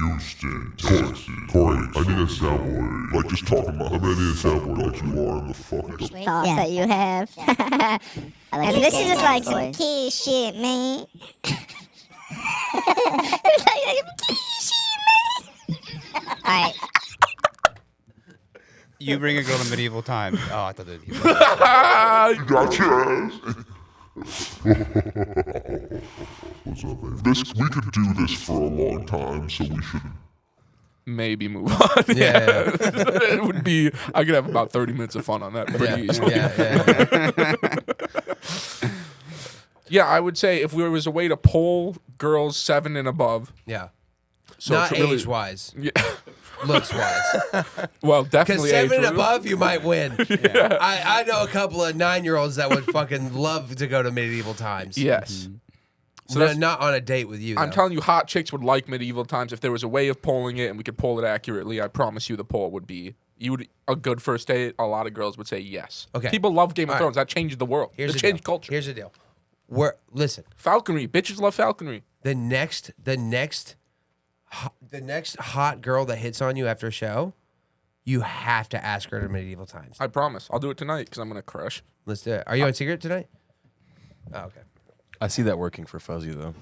Houston, Texas. Corey, I need a soundboard. Like, just talking about how many a soundboard like you are in the fucked up. Thoughts that you have. And this is just like some kid shit, man. It's like kid shit, man. Alright. You bring a girl to medieval times. Oh, I thought that he was. You got your ass. What's up, man? We could do this for a long time, so we should maybe move on. Yeah. It would be, I could have about 30 minutes of fun on that pretty easily. Yeah, I would say if there was a way to poll girls 7 and above. Yeah. So Not really, age-wise. Yeah. Looks-wise. Well, Because definitely 7 and age. above, you might win. Yeah. I know a couple of 9-year-olds that would fucking love to go to medieval times. Yes. So no, not on a date with you, I'm though. telling you, hot chicks would like medieval times. If there was a way of polling it and we could poll it accurately, I promise you the poll would be, a good first date, a lot of girls would say yes. Okay. People love Game of Thrones. That changed the world. It changed culture. Here's the deal. Listen. Falconry. Bitches love falconry. The next hot girl that hits on you after a show, you have to ask her to medieval times. I promise. I'll do it tonight because I'm going to crush. Let's do it. Are you on Secret tonight? Oh, okay. I see that working for Fuzzy, though.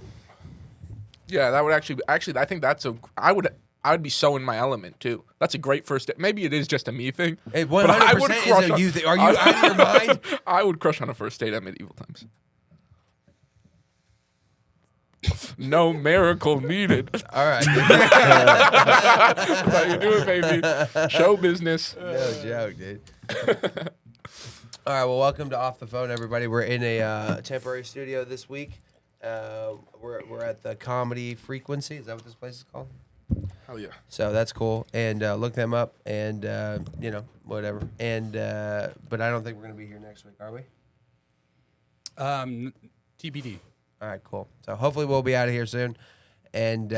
Yeah, that would actually, I think I would be so in my element, too. That's a great first date. Maybe it is just a me thing. Hey, 100% but I would crush is a on, you thing. Are you out of your mind? I would crush on a first date at medieval times. No miracle needed. All right. That's how you do it, baby. Show business. No joke, dude. All right, well, welcome to Off the Phone, everybody. We're in a temporary studio this week. We're at the Comedy Frequency. Is that what this place is called? Hell yeah. So that's cool. And look them up and, whatever. And but I don't think we're going to be here next week, are we? TBD. All right, cool. So hopefully we'll be out of here soon. And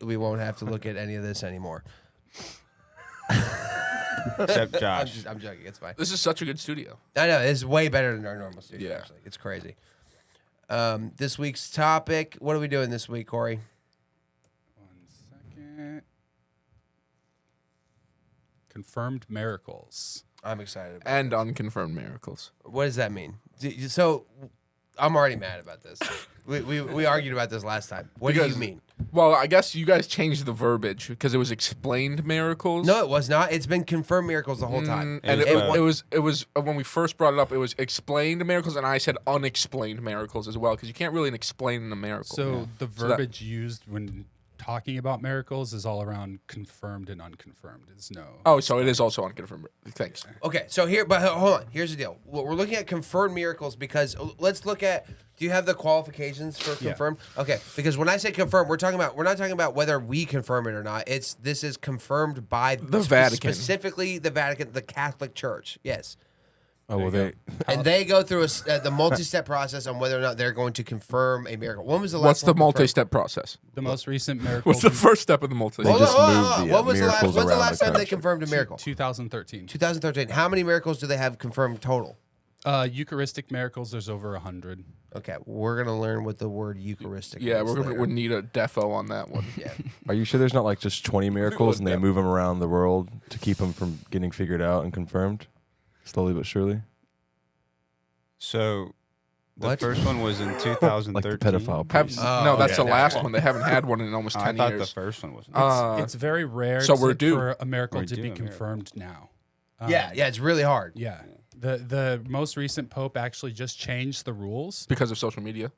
we won't have to look at any of this anymore. Except Josh. I'm joking. It's fine. This is such a good studio. I know. It's way better than our normal studio, Yeah. actually. It's crazy. This week's topic. What are we doing this week, Corey? 1 second. Confirmed miracles. I'm excited about And unconfirmed miracles. What does that mean? So I'm already mad about this. We argued about this last time. What do you mean? Well, I guess you guys changed the verbiage because it was explained miracles. No, it was not. It's been confirmed miracles the whole time. And it was when we first brought it up, it was explained miracles, and I said unexplained miracles as well because you can't really explain a miracle. So the verbiage used when talking about miracles is all around confirmed and unconfirmed. It's no. Oh, so it is also unconfirmed. Thanks. Okay, so hold on. Here's the deal. We're looking at confirmed miracles because let's look at. Do you have the qualifications for confirmed? Yeah. Okay, because when I say confirmed, we're not talking about whether we confirm it or not. This is confirmed by the Vatican, specifically the Vatican, the Catholic Church. Yes. Oh, well, they go through the multi-step process on whether or not they're going to confirm a miracle. When was the last? What's the multi-step process? The most recent miracle. What's the first step of the multi-step? Hold just moved the When was the miracles last around last the time they country. confirmed a miracle? 2013. 2013. How many miracles do they have confirmed total? Eucharistic miracles, there's over 100. Okay, we're gonna learn what the word Eucharistic. Yeah, means we're later. gonna need a defo on that one. Yeah. Are you sure there's not like just 20 miracles and they move them around the world to keep them from getting figured out and confirmed? Slowly but surely? So the What? first one was in 2013. Like the pedophile Have- priest. no, that's yeah, the last one. They haven't had one in almost 10 I thought years. the first one was. It's very rare so we're due. for a miracle We're to due Oh, be um, a miracle. confirmed now. Yeah, it's really hard. Yeah. The most recent pope actually just changed the rules. Because of social media.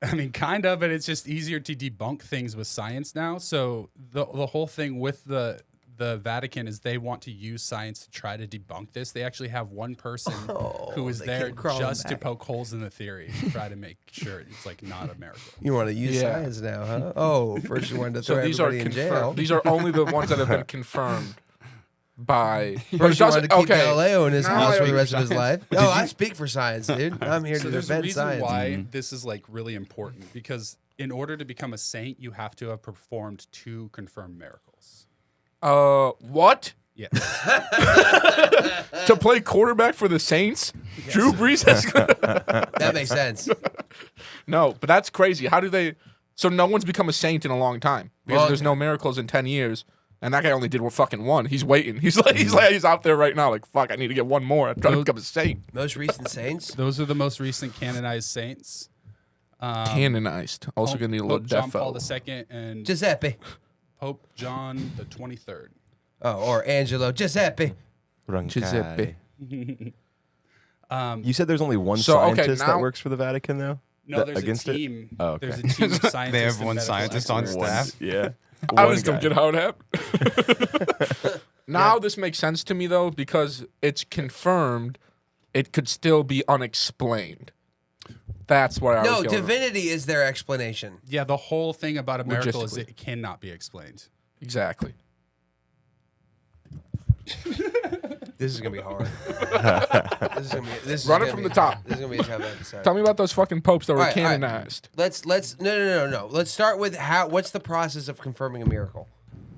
I mean, kind of, but it's just easier to debunk things with science now. So the whole thing with the Vatican is they want to use science to try to debunk this. They actually have one person who is they there keep crawling just to back. poke holes in the theory to try to make sure it's like not a miracle. You want to use Yeah. science now, huh? Oh, first you wanted to So throw these are everybody in jail. confirmed. These are only the ones that have been confirmed by. First you wanted to keep okay. Galileo in his Now house I for the rest of his understand. life. Oh, I speak for science, dude. I'm here So to there's a defend reason science. why this is like really important because in order to become a saint, you have to have performed 2 confirmed miracles. What? Yes. To play quarterback for the Saints? Drew Brees has. That makes sense. No, but that's crazy. How do they? So no one's become a saint in a long time because there's no miracles in 10 years. And that guy only did fucking one. He's waiting. He's out there right now. Like, fuck, I need to get one more. I'm trying to become a saint. Most recent saints. Those are the most recent canonized saints. Canonized. Also gonna need a little Pope John defo. Paul II and Giuseppe. Pope John the 23rd. Oh, or Angelo Giuseppe. Giuseppe. You said there's only one So, okay, scientist now- that works for the Vatican, though? No, there's against a it? team. Oh, okay. There's a team of scientists. They have and one medical scientist on experts. staff. Yeah. I One just don't guy. get how it happened. Now this makes sense to me though because it's confirmed. It could still be unexplained. That's where I No, was going. divinity is their explanation. Yeah, the whole thing about a miracle is Logistically. it cannot be explained. Exactly. This is gonna be hard. This is Run it gonna from be- the top. This is gonna be a tough episode. Tell me about those fucking popes that were All right, all right. canonized. Let's no. Let's start with what's the process of confirming a miracle?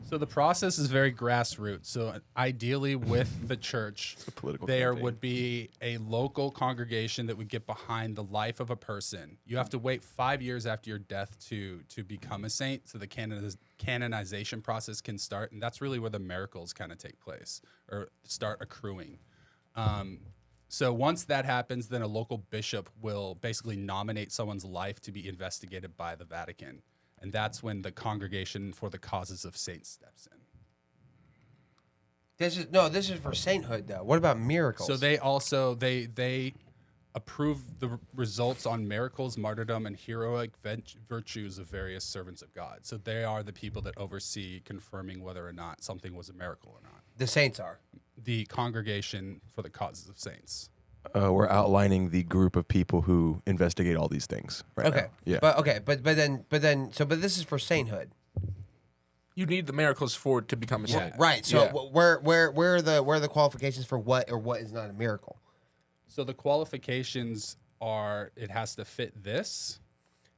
So the process is very grassroots. So ideally, with the church, political there campaign. would be a local congregation that would get behind the life of a person. You have to wait 5 years after your death to become a saint, so the canonization process can start, and that's really where the miracles kind of take place or start accruing. So once that happens, then a local bishop will basically nominate someone's life to be investigated by the Vatican. And that's when the Congregation for the Causes of Saints steps in. This is for sainthood though. What about miracles? So they also they approve the results on miracles, martyrdom, and heroic virtues of various servants of God. So they are the people that oversee confirming whether or not something was a miracle or not. the saints are. The Congregation for the Causes of Saints. We're outlining the group of people who investigate all these things right Okay. now. Yeah. But this is for sainthood. You need the miracles for it to become a saint. Right. So Yeah. where are the qualifications for what is not a miracle? So the qualifications are it has to fit this.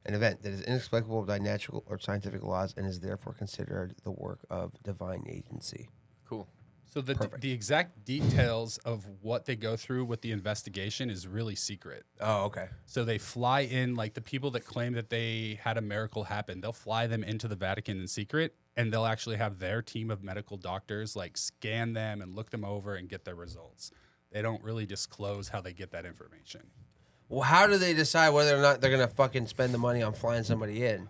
An event that is inexplicable by natural or scientific laws and is therefore considered the work of divine agency. Cool. So the exact details of what they go through with the investigation is really secret. Oh, okay. So they fly in, like the people that claim that they had a miracle happen, they'll fly them into the Vatican in secret, and they'll actually have their team of medical doctors like scan them and look them over and get their results. They don't really disclose how they get that information. Well, how do they decide whether or not they're gonna fucking spend the money on flying somebody in?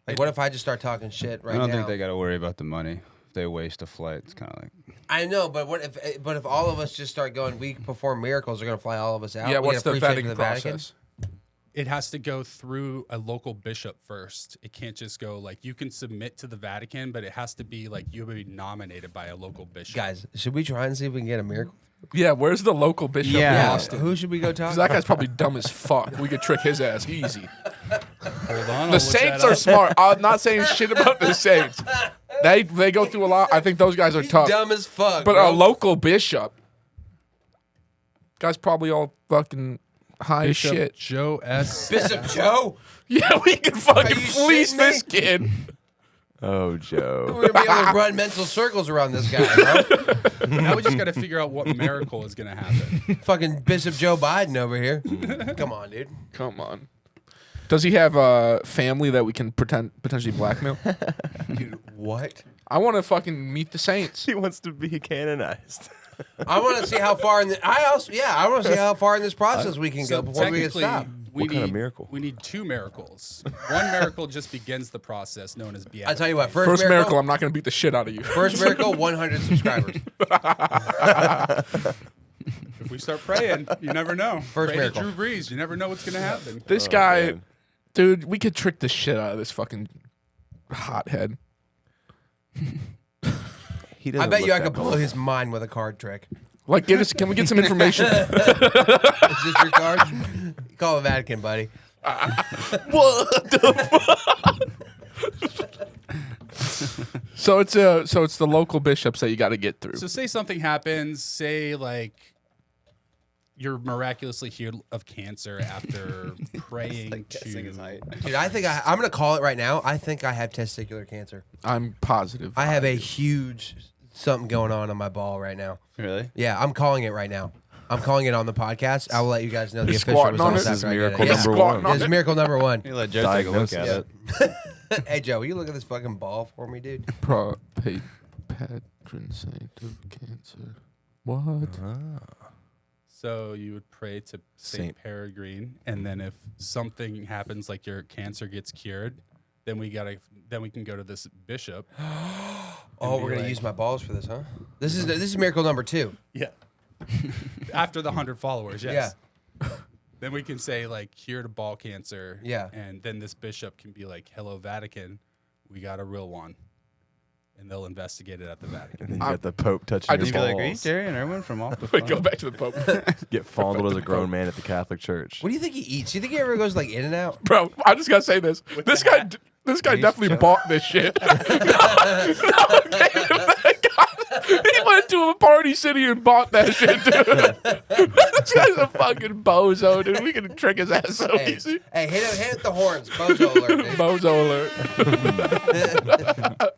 Like, what if I just start talking shit right I now? don't think they got to worry about the money. If they waste a flight, it's kind of like. I know, but if all of us just start going, we perform miracles, they're gonna fly all of us out. Yeah, We what's get a the free trip to vetting the Vatican? process? It has to go through a local bishop first. It can't just go like you can submit to the Vatican, but it has to be like you'll be nominated by a local bishop. Guys, should we try and see if we can get a miracle? Yeah, where's the local bishop in Yeah. Austin? Who should we go talk 'Cause to? that guy's probably dumb as fuck. We could trick his ass easy. Hold on, The Saints are smart. I'm not saying shit about the Saints. They go through a lot. I think those guys are tough. Dumb as fuck. But bro. a local bishop, guy's probably all fucking high as Bishop shit. Joe S. Bishop Joe. Yeah, we can fucking Are you fleece shitting this me? kid. Oh, Joe. We're gonna be able to run mental circles around this guy, bro. Now we just got to figure out what miracle is going to happen. Fucking Bishop Joe Biden over here. Come on, dude. Come on. Does he have a family that we can potentially blackmail? Dude, what? I want to fucking meet the Saints. He wants to be canonized. I want to see how far in the. I want to see how far in this process we can So go before we get technically, stopped. we What need kind of miracle? We need 2 miracles. One miracle just begins the process, known as beatification. I tell you what. First miracle, I'm not going to beat the shit out of you. First miracle, 100 subscribers. If we start praying, you never know. First Pray miracle. to Drew Brees. You never know what's going to happen. This guy, man. dude, we could trick the shit out of this fucking hothead. He I doesn't bet look you I that could blow old. his mind with a card trick. Like, can we get some information? Is this your card? Call the Vatican, buddy. So it's the local bishops that you got to get through. So say something happens, say like you're miraculously healed of cancer after praying Guessing his to height. Dude, I think I'm going to call it right now. I think I have testicular cancer. I'm positive. I have a huge something going on my ball right now. Really? Yeah, I'm calling it right now. I'm calling it on the podcast. I will let you guys know the You're official squatting on results it? This is after I get miracle it. Yeah. number Squatting one. on This is miracle number 1. You let Joe take a look Diagnosis. at it. Hey, Joe, will you look at this fucking ball for me, dude? Patron saint of cancer. What? So you would pray to Saint Peregrine, and then if something happens, like your cancer gets cured, then we can go to this bishop. Oh, we're gonna use my balls for this, huh? This is miracle number 2. Yeah. After the 100 followers, yes. Yeah. Then we can say like cured of ball cancer. Yeah. And then this bishop can be like, "Hello, Vatican, we got a real one," and they'll investigate it at the Vatican. And you got the Pope touching I your just Be like, are you balls. Darian Irwin from off the Wait, phone? go back to the Pope. Get fondled as a grown man at the Catholic Church. What do you think he eats? Do you think he ever goes like in and out? Bro, I just gotta say this. This guy definitely bought this shit. He went to a party city and bought that shit, dude. This guy's a fucking bozo, dude. We can trick his ass so easy. Hey, hit the horns, bozo alert, dude. Bozo alert.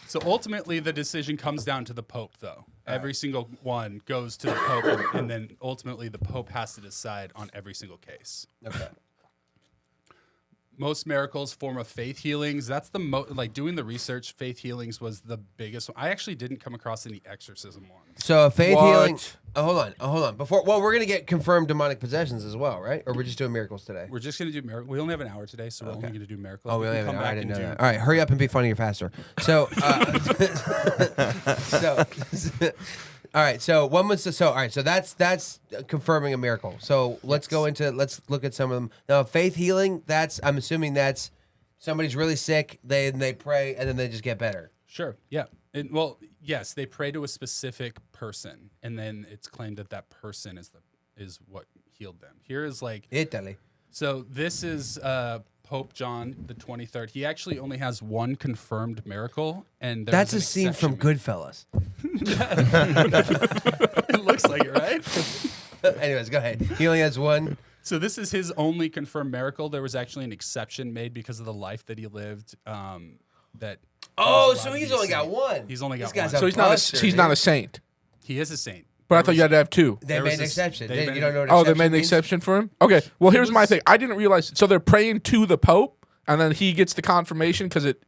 So ultimately, the decision comes down to the Pope, though. Every single one goes to the Pope, and then ultimately the Pope has to decide on every single case. Okay. Most miracles, form of faith healings. That's the like doing the research. Faith healings was the biggest one. I actually didn't come across any exorcism ones. So a faith What? healing. Oh, hold on. We're gonna get confirmed demonic possessions as well, right? Or we're just doing miracles today? We're just gonna do miracle. We only have an hour today, so we're only gonna do miracles. Oh, we only have can an come hour. I back didn't know and that. do- All right, hurry up and be funnier faster. So, all right. So one was all right. So that's confirming a miracle. So let's look at some of them now. Faith healing. I'm assuming that's somebody's really sick. They pray and then they just get better. Sure. Yeah. Well, yes, they pray to a specific person, and then it's claimed that that person is what healed them. Here is like Italy. so. This is Pope John the 23rd. He actually only has one confirmed miracle, and That's a scene from Goodfellas. It looks like it, right? Anyways, go ahead. He only has one. So this is his only confirmed miracle. There was actually an exception made because of the life that he lived. That Oh, was allowed so to he's be only a got saint. one. He's only got This guy's one. So he's not a saint. He is a saint. But I thought you had to have 2. They There made was an this- exception. they You made don't an- know what Oh, exception they made an means? exception for him? Okay. Well, here's my was- thing. I didn't realize. So they're praying to the Pope, and then he gets the confirmation because it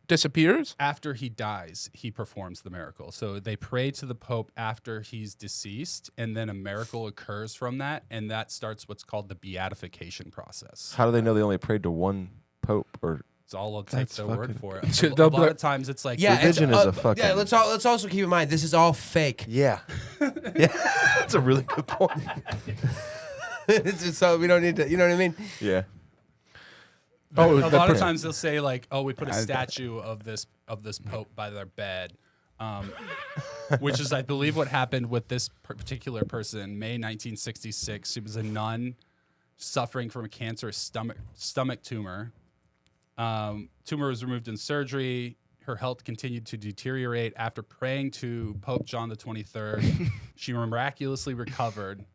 disappears? After he dies, he performs the miracle. So they pray to the Pope after he's deceased, and then a miracle occurs from that, and that starts what's called the beatification process. How do they know they only prayed to one Pope? Or It's all I'll take That's their word fucking- for it. So A they'll lot be of times it's like, Yeah, Religion is a fucking- Yeah, let's also keep in mind this is all fake. yeah, yeah, that's a really good point. It's just so we don't need to. You know what I mean? Yeah, Oh, a that lot of person- times they'll say like, "Oh, we put a statue of this Pope by their bed," which is, I believe, what happened with this particular person. May 1966, she was a nun suffering from a cancerous stomach tumor. Tumor was removed in surgery. Her health continued to deteriorate. After praying to Pope John the 23rd, she miraculously recovered.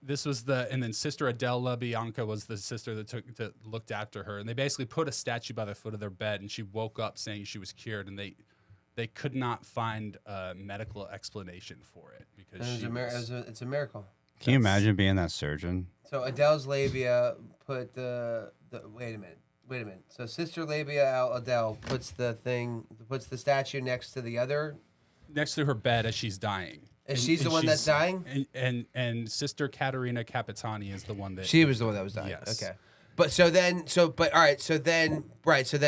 This was and then Sister Adele LaBianca was the sister that looked after her, and they basically put a statue by the foot of their bed, and she woke up saying she was cured, and they could not find a medical explanation for it because It's a miracle. Can you imagine being that surgeon? So Adele's labia put the wait a minute. So Sister Labia Adele puts the statue next to the other. next to her bed as she's dying. And she's the one that's dying? And Sister Caterina Capitani is the one that She was the one that was dying. Yes. Okay. But so then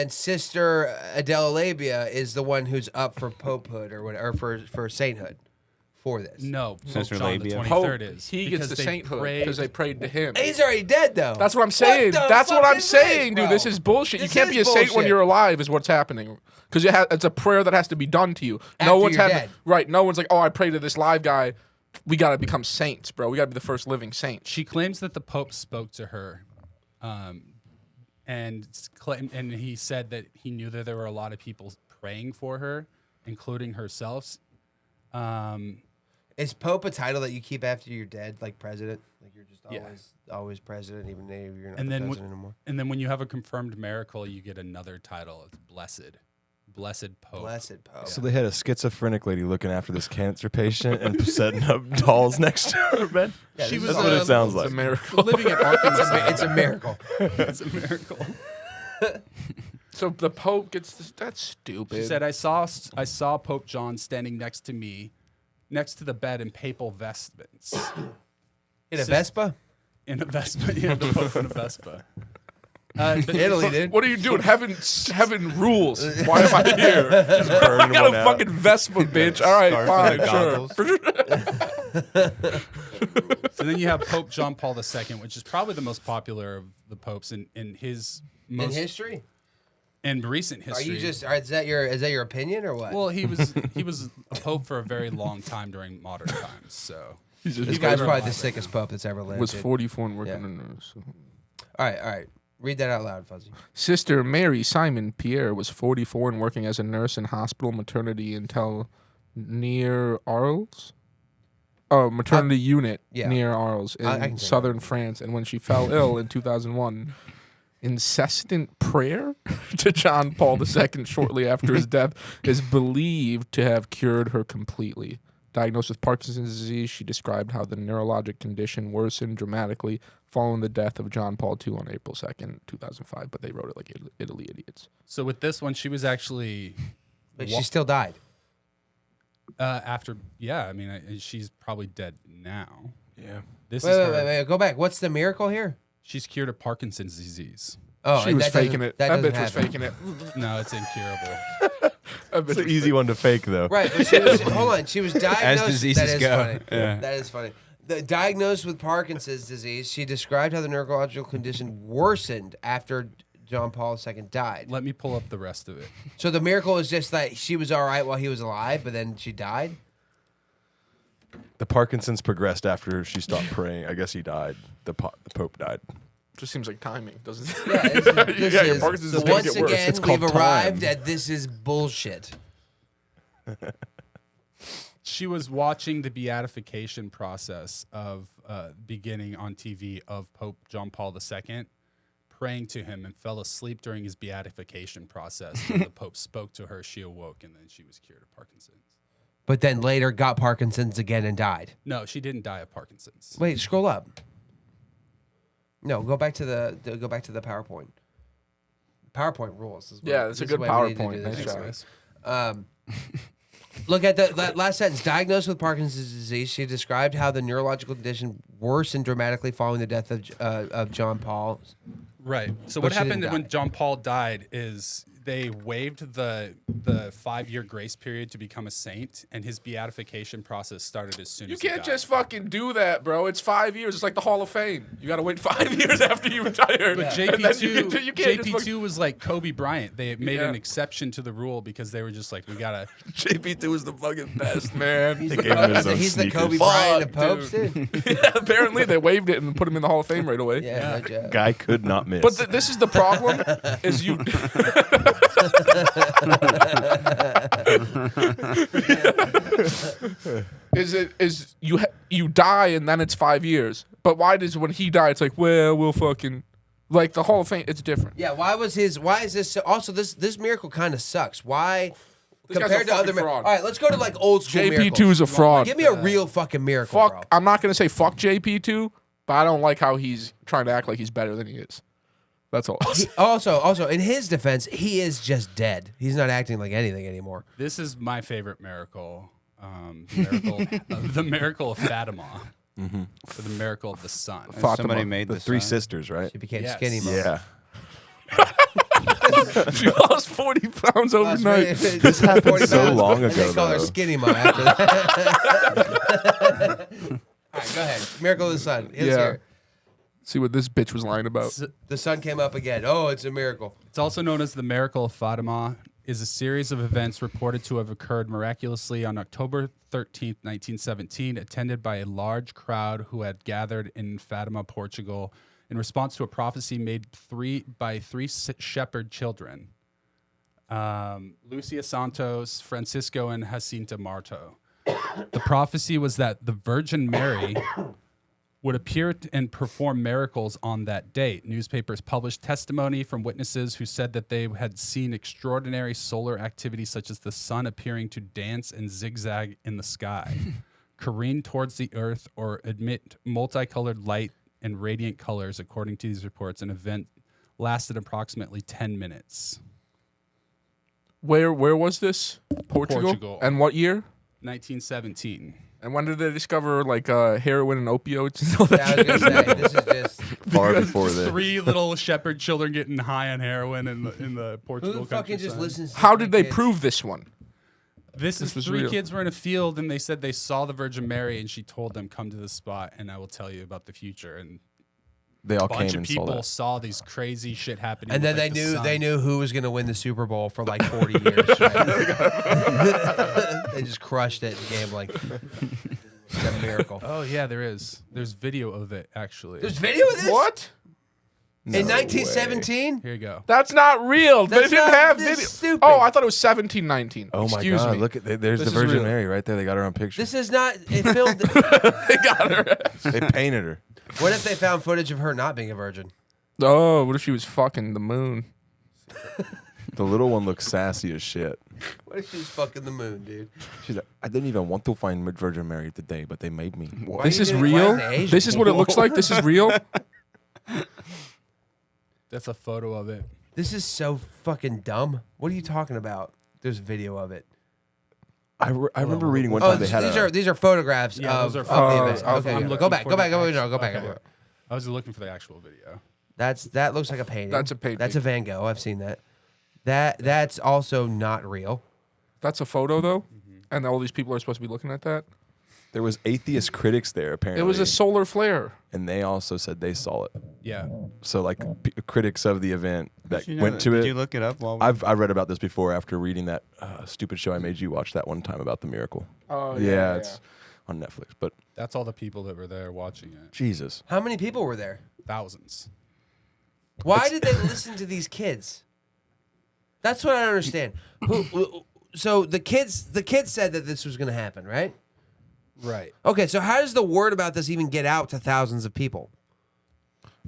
Sister Adele Labia is the one who's up for popehood or whatever, or for sainthood for this. No, Sister Pope John Labia. the Pope, 23rd is. he gets because the they sainthood prayed- because they prayed to him. He's already dead though. That's what I'm saying. What the That's what fuck I'm is saying, this, dude. bro? This is bullshit. This You can't is be a saint when bullshit. you're alive, is what's happening. Because it's a prayer that has to be done to you. After you're dead. Right. No one's like, oh, I pray to this live guy. We got to become saints, bro. We got to be the first living saints. She claims that the Pope spoke to her, and he said that he knew that there were a lot of people praying for her, including herself. Is Pope a title that you keep after you're dead, like president? Like you're just Yeah. always president, even if you're not And the then president anymore. And then when you have a confirmed miracle, you get another title. It's blessed Pope. Blessed Pope. so they had a schizophrenic lady looking after this cancer patient and setting up dolls next to her bed. Yeah, She this was That's what it sounds It's a like. miracle. living at Arkham it's a miracle. It's a miracle. So the Pope gets this. That's stupid. She said, I saw Pope John standing next to me, next to the bed in papal vestments. In a Vespa? In a Vespa. Yeah, the Pope in a Vespa. Italy, dude. What are you doing? Heaven rules. Why am I here? I got a fucking Vespa, bitch. All right, fine, sure. So then you have Pope John Paul II, which is probably the most popular of the popes in his most In history? in recent Are history. you just? Is that your opinion or what? Well, he was a pope for a very long time during modern times. So this guy's probably the sickest pope that's ever lived. Was dude. 44 and working Yeah. in nurse. All right. Read that out loud, Fuzzy. Sister Mary Simon Pierre was 44 and working as a nurse in hospital maternity until near Arles. Oh, maternity unit yeah. near Arles I can in say southern France. And when she fell ill in 2001, incessant prayer to John Paul II shortly after his death is believed to have cured her completely. Diagnosed with Parkinson's disease, she described how the neurologic condition worsened dramatically following the death of John Paul II on April 2nd, 2005. But they wrote it like Italy idiots. So with this one, she was actually But she still died. after. Yeah, I mean, she's probably dead now. Yeah. This Wait, is wait, her. wait. Go back. What's the miracle here? She's cured of Parkinson's disease. Oh, She and was that faking doesn't- it. That doesn't bitch was happen. faking it. No, it's incurable. It's an easy one to fake, though. Right, but she was, hold on. She was diagnosed. diseases that is go. funny. Yeah. That is funny. Diagnosed with Parkinson's disease, she described how the neurological condition worsened after John Paul II died. Let me pull up the rest of it. So the miracle is just that she was all right while he was alive, but then she died. The Parkinson's progressed after she stopped praying. I guess he died. The Pope died. Just seems like timing, doesn't it? Yeah, this Yeah, your is, Parkinson's is gonna once get worse. again, It's we've called arrived time. at this is bullshit. She was watching the beatification process of beginning on TV of Pope John Paul II, praying to him, and fell asleep during his beatification process. When the Pope spoke to her, she awoke, and then she was cured of Parkinson's. But then later got Parkinson's again and died. No, she didn't die of Parkinson's. Wait, scroll up. No, go back to the PowerPoint. PowerPoint rules. Is what- Yeah, that's a this is good the way we need to PowerPoint. do this. Nice Anyways, Look at that last sentence. Diagnosed with Parkinson's disease, she described how the neurological condition worsened dramatically following the death of John Paul. right. So But what she didn't happened when die. John Paul died is they waived the 5-year grace period to become a saint, and his beatification process started as soon You as he can't died. just fucking do that, bro. It's 5 years. It's like the Hall of Fame. You got to wait 5 years after you retire. But And then you can't just fucking- JP2 was like Kobe Bryant. They made Yeah. an exception to the rule because they were just like, we gotta. JP2 is the fucking best, man. They gave him his own He's the sneakers. Kobe Bryant of Fuck, popes, dude. Yeah, apparently, they waived it and put him in the Hall of Fame right away. Yeah, no joke. Guy could not miss. But this is the problem: is you. You die and then it's 5 years. But why does when he died it's like, well, we'll fucking like the Hall of Fame? It's different. Yeah, why is this so, also this miracle kind of sucks. Why This guy's compared a to other fucking fraud. All right, let's go to like old school JP2 is a fraud. Give me a real fucking miracle, Fuck. bro. I'm not gonna say fuck JP2, but I don't like how he's trying to act like he's better than he is. That's all. Also, in his defense, he is just dead. He's not acting like anything anymore. This is my favorite miracle. The miracle of Fatima. For the miracle of the sun. Fatima. Somebody made the this three sign. sisters, right? He became Yes. skinny. Mom. Yeah. She lost 40 pounds overnight. This happened so long and they ago, call her though. Skinny Mom after that. All right, go ahead. Miracle of the sun. Let's Yeah. hear it. See what this bitch was lying about. The sun came up again. Oh, it's a miracle. It's also known as the miracle of Fatima. Is a series of events reported to have occurred miraculously on October 13th, 1917, attended by a large crowd who had gathered in Fatima, Portugal, in response to a prophecy made by three shepherd children, Lucia Santos, Francisco, and Jacinta Marto. The prophecy was that the Virgin Mary would appear and perform miracles on that date. Newspapers published testimony from witnesses who said that they had seen extraordinary solar activity, such as the sun appearing to dance and zigzag in the sky, careen towards the earth, or emit multicolored light and radiant colors. According to these reports, an event lasted approximately 10 minutes. Where was this? Portugal. And what year? 1917. And when did they discover like heroin and opioids and all that Yeah, I was shit? gonna say this is just Far before this. 3 little shepherd children getting high on heroin in the Portugal who fucking just countryside. listens. To How three did they kids? prove this one? This is was 3 real. kids were in a field and they said they saw the Virgin Mary and she told them, come to the spot and I will tell you about the future. And They all a bunch came of and saw people that. saw these crazy shit happening. And with, then like, they the knew sun. they knew who was gonna win the Super Bowl for like 40 years. They just crushed it in gambling. It's a miracle. Oh yeah, there is. There's video of it actually. There's video of this. What? In 1917? Here you go. That's not real. That's they didn't not- have this is video. stupid. Oh, I thought it was 1719. Oh my Excuse God! me. Look at there's This the is Virgin real. Mary right there. They got her on picture. This is not. It filmed. They got her. They painted her. What if they found footage of her not being a virgin? Oh, what if she was fucking the moon? The little one looks sassy as shit. What if she was fucking the moon, dude? She's like, I didn't even want to find Virgin Mary today, but they made me. Why This are is you doing- why real. is it Asian? This is what it looks like. This is real. That's a photo of it. This is so fucking dumb. What are you talking about? There's video of it. I remember reading one Oh, time they had these are photographs Yeah, of, those are of photos. the event. Okay, I'm yeah. looking Go back. for Go back. the Go back. actual- No, go back. okay. I was looking for the actual video. That looks like a painting. That's a painting. That's a Van Gogh. I've seen that. That's also not real. That's a photo though, and all these people are supposed to be looking at that. there was atheist critics there apparently. It was a solar flare. and they also said they saw it. Yeah. So like critics of the event that Did you know went that? to Did it. you look it up while we I read about this before after reading that stupid show I made you watch that one time about the miracle. Oh yeah, it's on Netflix. But That's all the people that were there watching it. Jesus, How many people were there? Thousands. Why did they listen to these kids? That's what I don't understand. So the kids said that this was going to happen, right? Right. Okay, so how does the word about this even get out to thousands of people?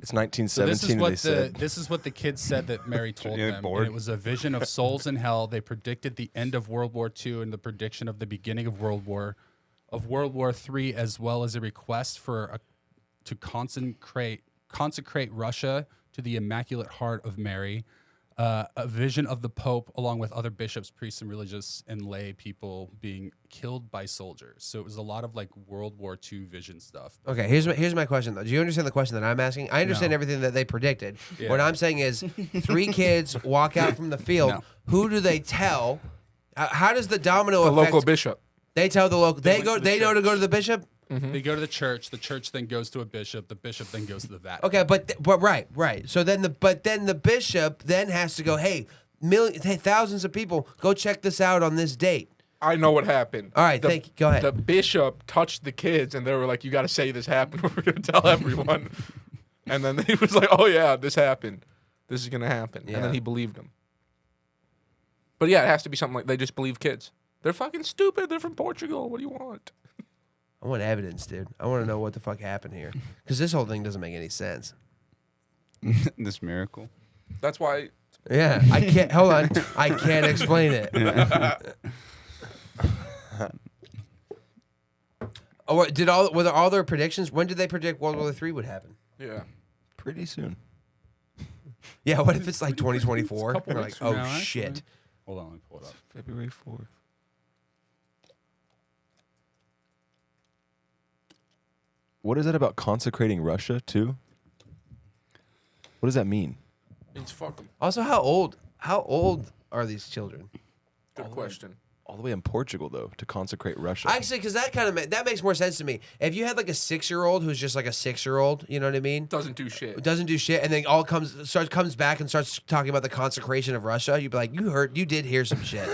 it's So 1917. They said this is what the kids said that Mary told you them. bored? And it was a vision of souls in hell. They predicted the end of World War II and the prediction of the beginning of World War III, as well as a request to consecrate Russia to the Immaculate Heart of Mary. A vision of the Pope, along with other bishops, priests, and religious and lay people being killed by soldiers. So it was a lot of like World War II vision stuff. Okay, here's my question though. Do you understand the question that I'm asking? I understand No. everything that they predicted. Yeah. What I'm saying is, 3 kids walk out from the field. No. Who do they tell? How does the domino The effect? local bishop. They tell the local. They went go. to the They know to church. go to the bishop. They go to the church then goes to a bishop, the bishop then goes to the Vatican. Okay, but right. So then the bishop then has to go. Hey, thousands of people, go check this out on this date. I know what happened. All right, thank you. Go ahead. The bishop touched the kids, and they were like, "You got to say this happened. We're going to tell everyone." And then he was like, "Oh yeah, this happened. This is going to happen." And Yeah. then he believed him. But yeah, it has to be something like they just believe kids. They're fucking stupid. They're from Portugal. What do you want? I want evidence, dude. I want to know what the fuck happened here, because this whole thing doesn't make any sense. this miracle. That's why. Yeah, I can't. Hold on, I can't explain it. Oh, were all their predictions? When did they predict World War III would happen? Yeah. pretty soon. Yeah, what if it's like 2024? a couple We're weeks like, from oh now, actually. shit. Hold on, let me pull it up. February 4th. What is that about consecrating Russia too? What does that mean? It's fucking. Also, how old are these children? Good question. All the way in Portugal though to consecrate Russia. Actually, because that makes more sense to me. If you had like a 6-year-old who's just like a 6-year-old, you know what I mean? Doesn't do shit. Doesn't do shit, and then comes back and starts talking about the consecration of Russia. You'd be like, you did hear some shit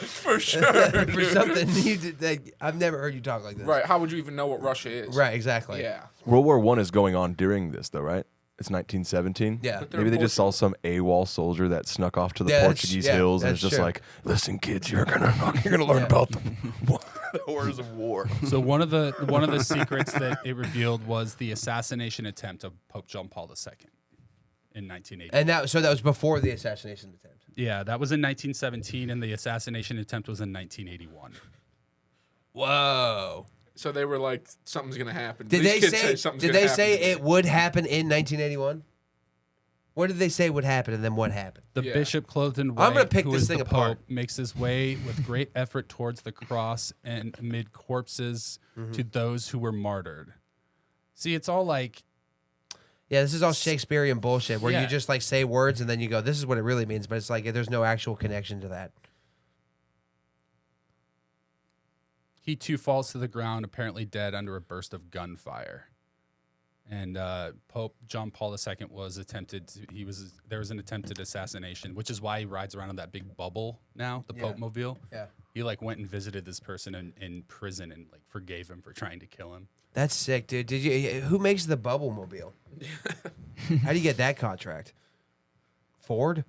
For sure. for something you did. Like, I've never heard you talk like this. Right. How would you even know what Russia is? Right. Exactly. Yeah. World War I is going on during this though, right? It's 1917. Yeah. But they're Maybe they in just saw some AWOL soldier that snuck off to the Yeah, that's- Portuguese yeah, hills and that's it's just true. like, listen, kids, you're gonna learn about the horrors of war. So one of the secrets that it revealed was the assassination attempt of Pope John Paul II in 1980. And that was before the assassination attempt. Yeah, that was in 1917, and the assassination attempt was in 1981. Whoa. So they were like, something's gonna happen. Did These they kids say? something's Did gonna they happen say to me. it would happen in 1981? What did they say would happen, and then what happened? The Yeah. bishop clothed in white, I'm gonna pick who this is thing the apart. Pope, makes his way with great effort towards the cross and amid corpses to those who were martyred. See, it's all like Yeah, this is all Shakespearean bullshit where Yeah. you just like say words and then you go, "This is what it really means," but it's like there's no actual connection to that. he too falls to the ground, apparently dead under a burst of gunfire. And Pope John Paul II was attempted. There was an attempted assassination, which is why he rides around in that big bubble now, the Pope Mobile. Yeah. He like went and visited this person in prison and like forgave him for trying to kill him. That's sick, dude. Did you? Who makes the bubble mobile? How do you get that contract? Ford.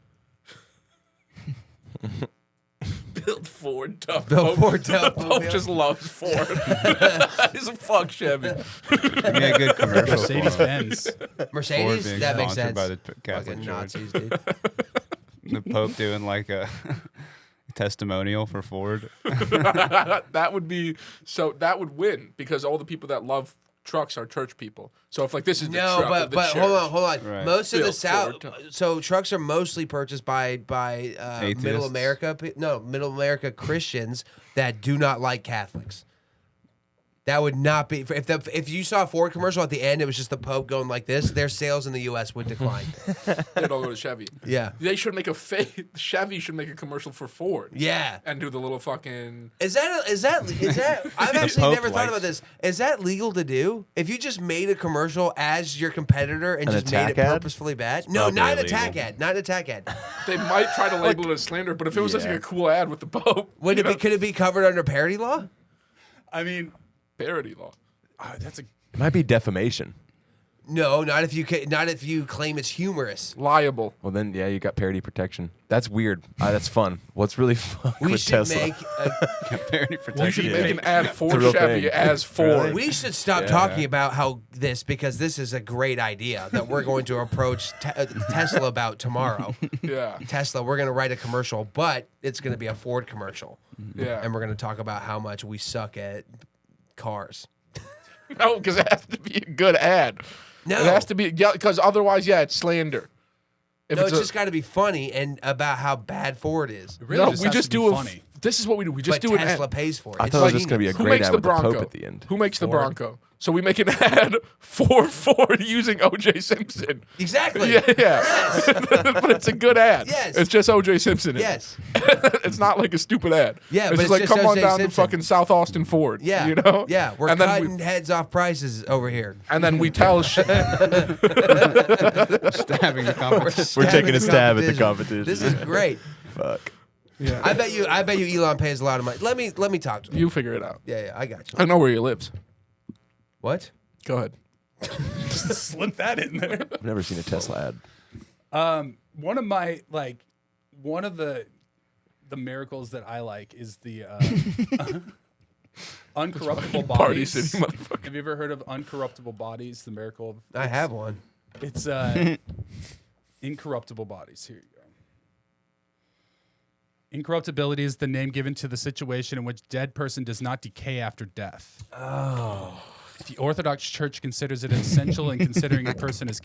Build Ford tough. Build Pope- Ford tough Pope mobile. just loves Ford. He's a fuck Chevy. Give me a good commercial. for Mercedes it. Benz. Ford Mercedes. being That makes sponsored sense. by the Catholic Fucking Church. Nazis, dude. The Pope doing like a testimonial for Ford. That would be that would win because all the people that love trucks are church people. So if like this is the No, truck of the but church, hold on. Right. Most of the Built South, Ford. so trucks are mostly purchased by Atheists? Middle America. Middle America Christians that do not like Catholics. That would not be if you saw a Ford commercial at the end, it was just the Pope going like this. Their sales in the U.S. would decline. they don't go to Chevy. Yeah, They should make Chevy should make a commercial for Ford. yeah. And do the little fucking Is that? I've actually Pope never thought likes- about this. Is that legal to do? If you just made a commercial as your competitor and An just made it attack ad? purposefully bad? No, probably not an illegal. attack ad. Not an attack ad. they might try to label it as slander, but if it was just like a cool ad with the Pope, Would it be? Could it be covered under parody law? I mean, parody law. that's a It might be defamation. No, not if you claim it's humorous. Liable. Well, then, yeah, you got parody protection. That's weird. That's fun. What's really fun We with should Tesla? make. Parody You protection. should make an ad for a real Chevy thing. as Ford. We should stop talking about how this because this is a great idea that we're going to approach Tesla about tomorrow. Yeah. Tesla, we're going to write a commercial, but it's going to be a Ford commercial, Yeah. and we're going to talk about how much we suck at cars. No, because it has to be a good ad. No. It has to be because otherwise, it's slander. If No, it's a- just got to be funny and about how bad Ford is. really no, just we has just to be do funny. This is what we do. We just But do Tesla an ad. pays for it. I It's thought it was like just going to be a Who great makes ad the with the Bronco? Pope at the end. Who makes the Ford. Bronco? So we make an ad for Ford using O.J. Simpson. exactly. Yeah, but it's a good ad. Yes. It's just O.J. Simpson. In it. Yes. It's not like a stupid ad. Yeah, it's but just it's like just come on O.J. down to Simpson. fucking South Austin Ford. Yeah. you know. Yeah. We're and then cutting heads off prices over here. and then we tell Stabbing the competition. We're taking a stab at the competition. competition. This is great. Fuck. yeah. I bet you Elon pays a lot of money. Let me talk to him. You figure it out. Yeah, I got you. I know where he lives. What? Go ahead. slip that in there. I've never seen a Tesla ad. One of the miracles that I like is the uncorruptible Party bodies. City, motherfucker. Have you ever heard of uncorruptible bodies? The miracle of I have one. it's incorruptible bodies. Here you go. Incorruptibility is the name given to the situation in which dead person does not decay after death. Oh. The Orthodox Church considers it essential in considering a person as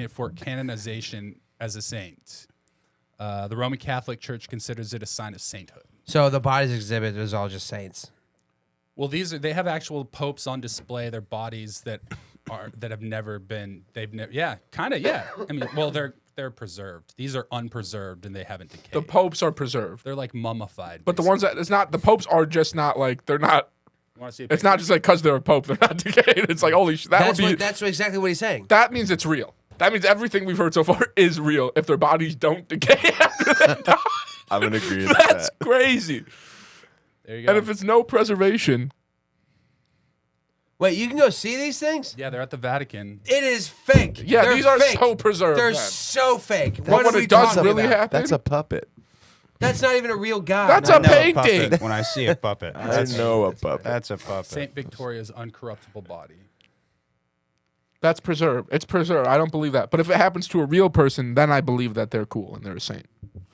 for canonization as a saint. The Roman Catholic Church considers it a sign of sainthood. So the bodies exhibit is all just saints. Well, they have actual popes on display. Their bodies that have never been. I mean, well, they're preserved. These are unpreserved and they haven't decayed. The popes are preserved, They're like mummified. but the ones that it's not. The popes are just not like they're not. Want to see a It's not picture? just like because they're a pope, they're not decayed. It's like holy shit. That's exactly what he's saying. That means it's real. That means everything we've heard so far is real. If their bodies don't decay after they die, I'm going to agree with that's that. crazy. There you go. And if it's no preservation, Wait, you can go see these things? Yeah, they're at the Vatican. It is fake. yeah, They're these are fake. so preserved. They're man. so fake. But What when are we it does talking really about? happen, That's a puppet. That's not even a real guy. That's I a know painting. puppet when I see a puppet. I know a puppet. That's a puppet. Saint Victoria's uncorruptible body. That's preserved. It's preserved. I don't believe that. But if it happens to a real person, then I believe that they're cool and they're a saint.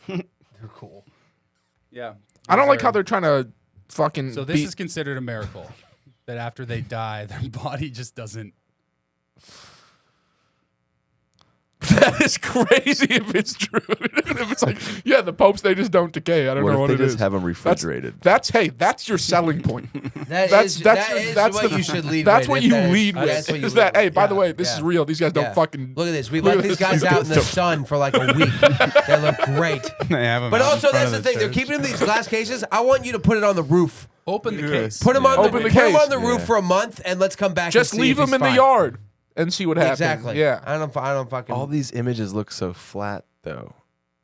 They're cool. Yeah. I don't like These how are- they're trying to fucking. So this is considered a miracle. that after they die, their body just doesn't. That is crazy if it's true. If it's like, yeah, the popes, they just don't decay. I don't What know if what they it just is. have them refrigerated? That's your selling point. That's what you should lead That's with. what if you that lead with. that's what you Is lead that, hey, with. by Yeah, the way, this yeah. is real. These guys don't Yeah. fucking. Look at this. We look let at these this guys out in the system. sun for like a week. They look great. They have 'em But out in also, front that's of the thing. They're church. keeping them in these glass cases. I want you to put it on the roof. Open the case. Put them on Open the put 'em case. on the roof Yeah. for a month, and let's come back. Just and see leave if them he's in the fine. yard and see what happens. Exactly. Yeah. I don't fucking. All these images look so flat, though.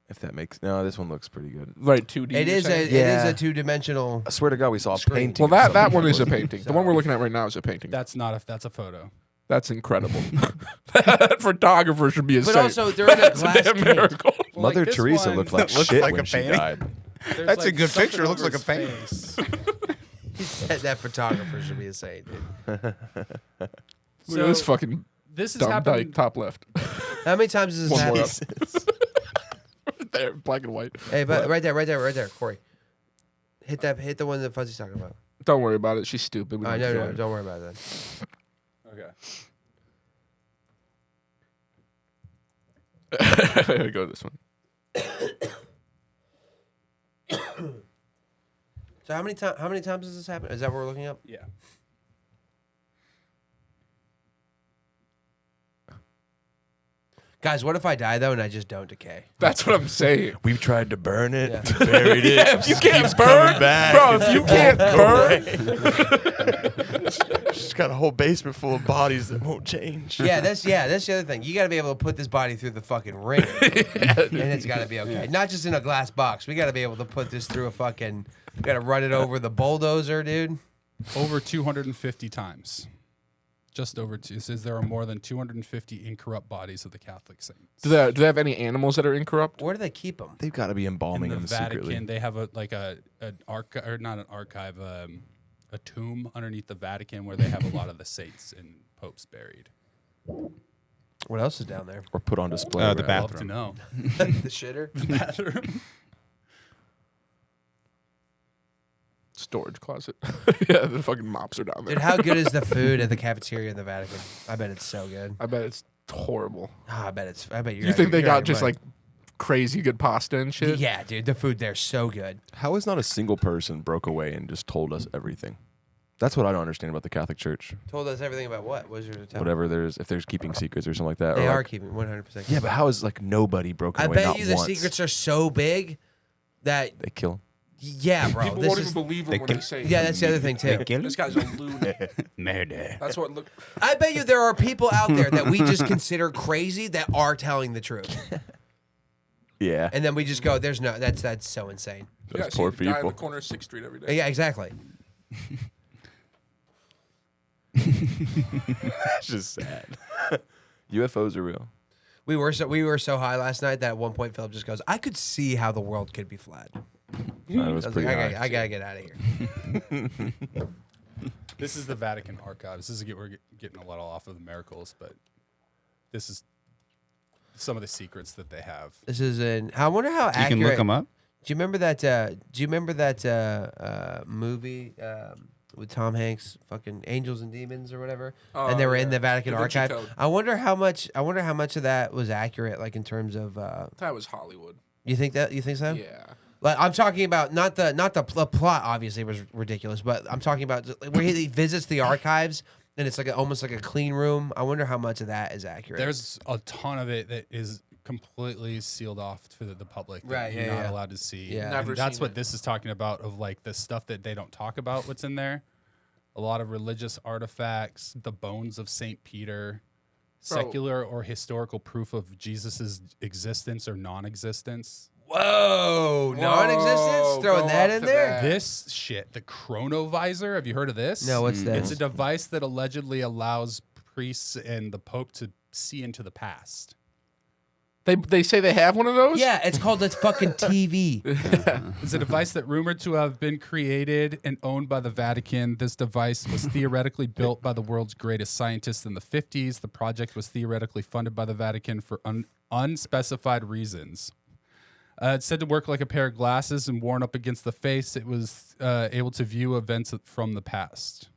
If that makes this one looks pretty good. Right, 2D. It you're is saying? Yeah. a 2-dimensional. I swear to God, we saw a Screen. painting. Well, of that something. one is a painting. The one we're looking at right now is a painting. That's a photo. That's incredible. That photographer should be a But saint. also, they're in a That's a glass damn case. miracle. Well, Mother like this Teresa one looked like looks shit like when a she painting. died. There's, That's a good something picture. It looks over like a his painting. face. That photographer should be a saint, dude. Look at So, this fucking This has dumb happened. dyke, top left. How many times has this One more happened? up. There, black and white. Hey, but right there, Corey. Hit the one that Fuzzy's talking about. Don't worry about it. She's stupid. We No, don't no, care. don't worry about that. Okay. Here we go. This one. So how many times has this happened? Is that what we're looking up? Yeah. Guys, what if I die though and I just don't decay? That's what I'm saying. We've tried to burn it, Yeah. buried it. If you can't keeps burn, coming back. bro, if you can't burn, She's got a whole basement full of bodies that won't change. Yeah, that's the other thing. You got to be able to put this body through the fucking ringer, and it's got to be okay. Not just in a glass box. We got to be able to put this through a fucking. We got to run it over the bulldozer, dude. Over 250 times. Just over two. It says there are more than 250 incorrupt bodies of the Catholic saints. do they have any animals that are incorrupt? Where do they keep them? They've got to be In embalming the them Vatican, secretly. they have an archive, or not an archive, a tomb underneath the Vatican where they have a lot of the saints and popes buried. What else is down there? Or put on display. The rather. I'd love to bathroom. know. The shitter. Bathroom. Storage closet. Yeah, the fucking mops are down there. Dude, how good is the food at the cafeteria in the Vatican? I bet it's so good. I bet it's horrible. Oh, I bet you're. You think they you're got out of just your like crazy good pasta and mind. shit? Yeah, dude, the food there's so good. How is not a single person broke away and just told us everything? That's what I don't understand about the Catholic Church. Told us everything about what? What was your tell? Whatever if there's keeping secrets or something like that. They or are like- keeping 100%. Yeah, but how is like nobody broken I away? bet not you the once? secrets are so big that They kill. yeah, bro. People This won't is even believe they them when they can- say yeah, that's the other thing too. This guy's a lunatic. Murder. That's what look. I bet you there are people out there that we just consider crazy that are telling the truth, Yeah. and then we just go, "There's no, that's so insane." Those Yeah, poor see the guy in people. the corner of 6th Street every day. Yeah, exactly. It's just sad. UFOs are real. We were so high last night that at one point Philip just goes, "I could see how the world could be flat." It I was was pretty like, high. I gotta get out of here. This is the Vatican archives. We're getting a lot off of the miracles, but this is some of the secrets that they have. This is I wonder how You accurate. can look them up. Do you remember that? Do you remember that movie with Tom Hanks, fucking Angels and Demons or whatever? And they were in the Vatican Da Vinci archive. Code. I wonder how much of that was accurate, like in terms of. That was Hollywood. You think so? Yeah. Like I'm talking about not the plot. Obviously, was ridiculous, but I'm talking about where he visits the archives and it's like almost like a clean room. I wonder how much of that is accurate. There's a ton of it that is completely sealed off to the public. That Right, You're yeah, not yeah. allowed to see. Yeah. And Never that's seen what it. this is talking about, of like the stuff that they don't talk about what's in there. A lot of religious artifacts, the bones of St. Peter, Bro. secular or historical proof of Jesus's existence or non-existence. Whoa, non-existence. Throwing go that up in to there. that. This shit, the chronovisor. Have you heard of this? No, what's It's this? a device that allegedly allows priests and the Pope to see into the past. They say they have one of those? Yeah, it's called its fucking TV. It's a device that rumored to have been created and owned by the Vatican. This device was theoretically built by the world's greatest scientists in the 50s. The project was theoretically funded by the Vatican for unspecified reasons. It's said to work like a pair of glasses and worn up against the face. It was able to view events from the past.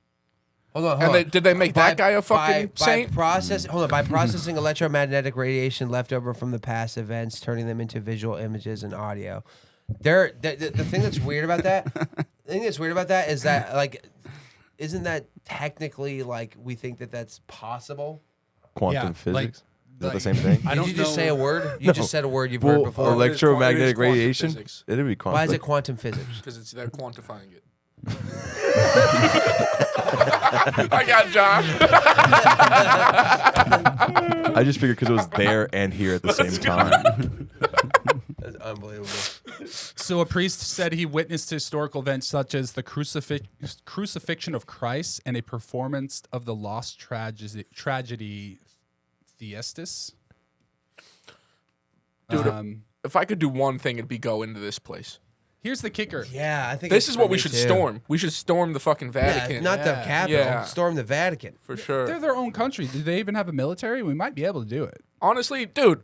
Hold on. And did they make that guy a fucking saint? By processing electromagnetic radiation left over from the past events, turning them into visual images and audio. The thing that's weird about that, is that like, isn't that technically like we think that that's possible? Quantum Yeah, physics. like- Is that the like- same thing? I Did don't you just know- say a word? You just said a word you've heard Well, before. electromagnetic quantum radiation. physics. It'd be quantum. Why is it quantum physics? Because they're quantifying it. I got Josh. I just figured because it was there and here at the same time. That's unbelievable. So a priest said he witnessed historical events such as the crucifixion of Christ and a performance of the lost tragedy Theistis. Dude, if I could do one thing, it'd be go into this place. Here's the kicker. Yeah, I think This it's is for what we me should too. storm. We should storm the fucking Vatican. Yeah, not the Yeah. capital. Yeah. Storm the Vatican. for sure. They're their own country. Do they even have a military? We might be able to do it. Honestly, dude,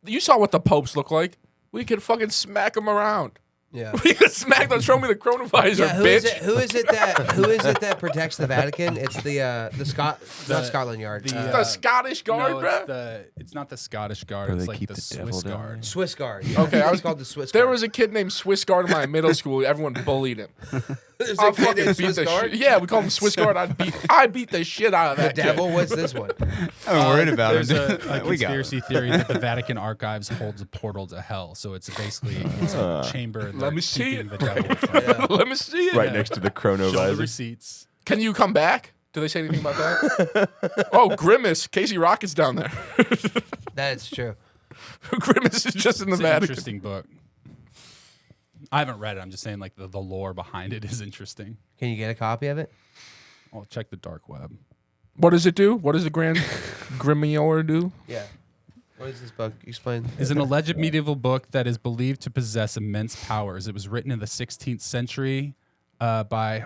you saw what the popes look like. We could fucking smack them around. Yeah. We could smack them. Show me the coronavirus, Yeah, bitch. who is it that protects the Vatican? It's not Scotland Yard. The Scottish Guard, No, bruh. it's not the Scottish Guard. Where It's they like keep the the devil Swiss down Guard. Swiss Guard. Yeah. Okay, It's called the Swiss There Guard. was a kid named Swiss Guard in my middle school. Everyone bullied him. There's I a kid fucking named beat Swiss the Guard. shit. Yeah, we call him Swiss Guard. I beat the shit out of The that kid. devil. What's this one? I'm worried about There's it. a We got it. conspiracy theory that the Vatican archives holds a portal to hell. So it's basically a chamber. Let me see keeping it. The devil from. Let me see it. Right next to the Show the coronavirus. receipts. Can you come back? Do they say anything about that? Oh, Grimace. Casey Rocket's down there. That's true. Grimace is just in the It's an Vatican. interesting book. I haven't read it. I'm just saying, like the lore behind it is interesting. Can you get a copy of it? I'll check the dark web. What does it do? What does the Grand Grimoire do? Yeah. What is this book? Explain. Is an alleged medieval book that is believed to possess immense powers. It was written in the 16th century by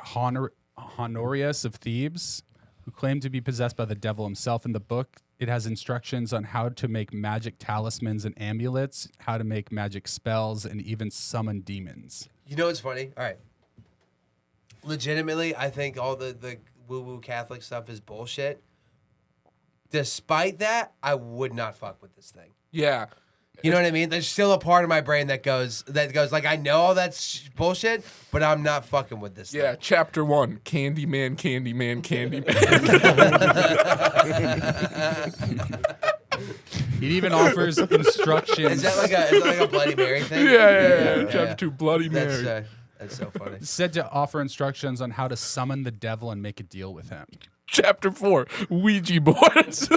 Honorius of Thebes, who claimed to be possessed by the devil himself. In the book, it has instructions on how to make magic talismans and amulets, how to make magic spells, and even summon demons. You know what's funny? All right. Legitimately, I think all the woo-woo Catholic stuff is bullshit. Despite that, I would not fuck with this thing. Yeah. You know what I mean? There's still a part of my brain that goes like, I know all that's bullshit, but I'm not fucking with this Yeah, thing. chapter 1, Candyman, Candyman, Candyman. It even offers instructions. Is that like a Bloody Mary thing? yeah. Chapter 2, Bloody Mary. That's so funny. said to offer instructions on how to summon the devil and make a deal with him. Chapter 4, Ouija boards.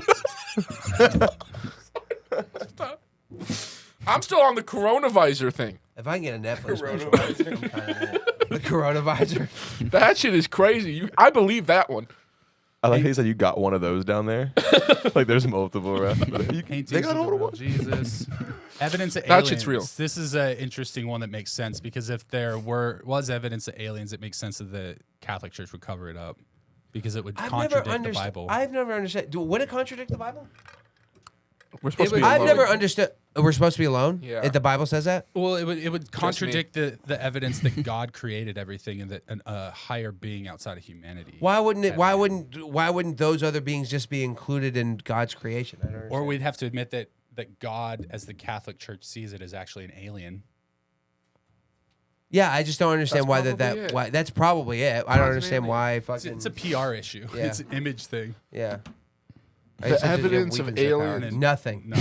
I'm still on the coronavirus thing. If I can get a Netflix special, I'm kind of in it. The coronavirus. That shit is crazy. I believe that one. I like how you said you got one of those down there. Like there's multiple around. They Paintings got of all the of real one. Jesus. Evidence of That aliens. shit's real. This is an interesting one that makes sense because if there was evidence of aliens, it makes sense that the Catholic Church would cover it up because it would contradict the Bible. I've never understood. Would it contradict the Bible? We're supposed to be I've alone. never understood. We're supposed to be alone. Yeah. If the Bible says that. Well, it would contradict the evidence that God created everything and that a higher being outside of humanity. Why wouldn't it? Why wouldn't those other beings just be included in God's creation? I don't understand. Or we'd have to admit that God, as the Catholic Church sees it, is actually an alien. Yeah, I just don't understand That's why probably it. why that's probably it. I don't understand alien. why fucking It's a PR issue. Yeah. It's an image thing. yeah. The evidence of aliens. aliens- Nothing. No.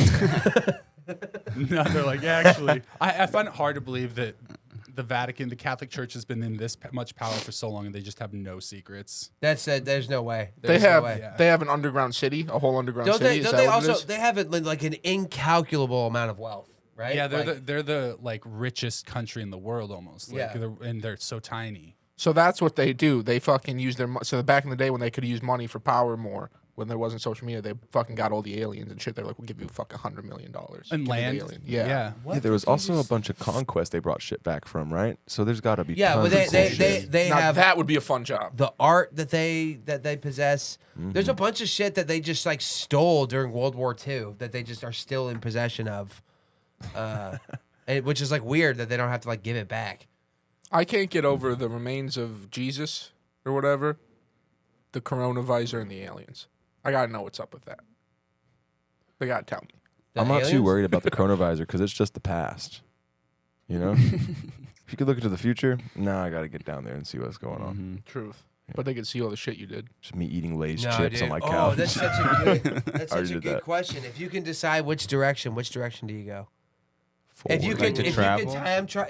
No, they're like, actually, I find it hard to believe that the Vatican, the Catholic Church, has been in this much power for so long and they just have no secrets. That's there's no way. They There's have no way. Yeah. they have an underground city, a whole underground Don't city. they? Is Don't that they what it also? is? They have like an incalculable amount of wealth, right? Yeah, they're Like, the like richest country in the world almost. Like, Yeah. and they're so tiny. So that's what they do. They fucking use their so back in the day when they could use money for power more, when there wasn't social media, they fucking got all the aliens and shit. They're like, we'll give you fucking $100 million. And Give me the land. alien. Yeah. Yeah, there was also a bunch of conquests they brought shit back from, right? So there's got to be yeah, tons but of cool shit. they Now have that would be a fun job. the art that they possess. There's a bunch of shit that they just like stole during World War II that they just are still in possession of, which is like weird that they don't have to like give it back. I can't get over the remains of Jesus or whatever. the coronavirus and the aliens. I gotta know what's up with that. They gotta tell me. I'm not too aliens? worried about the coronavirus because it's just the past. You know? If you could look into the future, I got to get down there and see what's going on. Truth. But they can see all the shit you did. Just me eating Lay's No, chips on dude. my couch. Oh, that's such a good, that's I already such a did good that. question. If you can decide which direction do you go? Forward. If you Like can, to if travel?